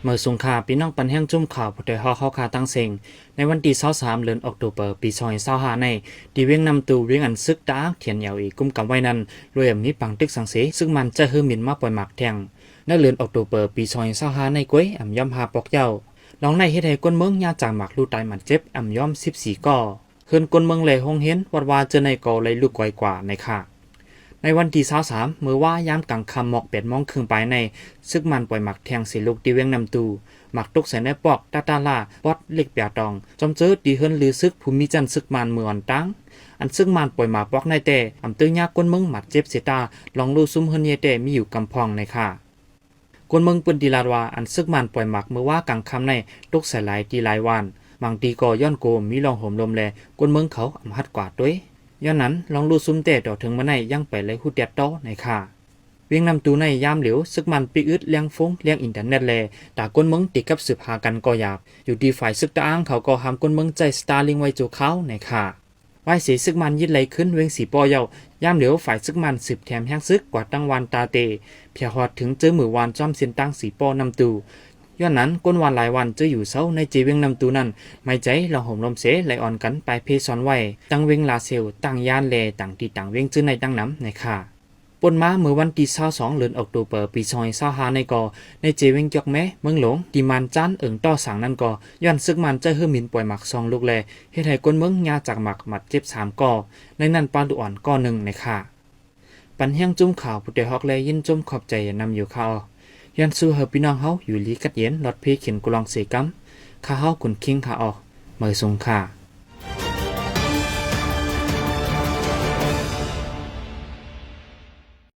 เมื่อสงขลาพี่น้องปันแห้งจุ่มข่าวผู้ใดฮอเข้าคาตั้งเซ็งในวันที่23เดือนออกตุลาปี2025ในดีเวียงนำตูเวียงอันซึกตาเถียนยาวอีกกุมกำไว้นั้นรวยมีปังตึกสังเสซึ่งมันจะฮือหมิ่นมาปล่อยหมักแทงในเดือนออกตุลาปี2025ในก้วยอ่ำย่อมหาปอกเย้าลองในเฮ็ดให้ก้นเมืองยาจากหมักลูตายมันเจ็บอ่ำย่อม14ก่อขึ้นก้นเมืองเลยหงเห็นวัดว่าเจอในก่อเลยลูกไกวกว่าในค่ะในวันที่23มื้อว่ายามกลางค่ำหมอก8:30ไปในซึกมันปล่อยหมักแทงสิลูกดีเวียงนำตูหมักตกใส่ในปอกตาลาปอดเล็กเปียตองจอมเจอดีเฮินลือซึกภูมิจันซึกมันเมืองตั้งอันซึกมันปล่อยหมาปอกในแต่อำตื้อยากก้นเมืองหมัดเจ็บเสตาลองลูซุ่มเฮินเยแต่มีอยู่กำพองในค่ะก้นเมืองปืนดีลาดว่าอันซึกมันปล่อยหมักเมื่อว่ากลางค่ำในตกใส่หลายตีหลายวันบางตีก็ย้อนโกมมีลองห่มลมแลก้นเมืองเขาอำหัดกว่าด้วยย้อนนั้นลองลูซุ่มแต่ต่อถึงมาในยังไปเลยหุดเดียดโตในค่ะเวียงนำตูในยามเหลียวซึกมันปีอึดเลี้ยงฟงเลี้ยงอินเทอร์เน็ตแลตาก้นเมืองติดกับสืบหากันก็อยากอยู่ดีฝ่ายซึกตาอ้างเขาก็หามก้นเมืองใจสตาร์ลิงไว้จูเขาในค่ะไว้สีซึกมันยึดไหลขึ้นเวียงสีปอเยายามเหลียวฝ่ายซึกมันสืบแถมแห้งซึกกว่าตั้งวันตาเตเพียหอดถึงเจอมือวานจอมเสียนตั้งสีปอนำตูย้อนนั้นก้นวันหลายวันจะอยู่เศร้าในจีเวียงนำตูนั้นไม่ใจเราห่มลมเสไหลอ่อนกันไปเพซอนไว้ตั้งเวียงลาเซลตั้งยานเลตั้งตีตั้งเวียงจื้อในตั้งน้ำในค่ะปนมาเมื่อวันที่22เดือนออกตุลาปี2025ในก่อในเจเวงจอกแม้เมืองหลวงที่มันจันเอิงต่อสังนั้นก่อย้อนซึกมันจะเฮือหมินปล่อยหมัก2ลูกแลเฮ็ดให้คนเมืองยาจากหมักหมัดเจ็บ3ก่อในนั้นปลาดุอ่อนก่อ1ในค่ะปันแห้งจุ่มข่าวผู้ใดฮอกแลยินจุ่มขอบใจนำอยู่ข่าวย้อนสู้เฮาพี่น้องเฮาอยู่ลีกัดเย็นรถพีเขียนกุลองเสกัมข้าเฮาขุนคิงข้าออกเมื่อสงค่ะ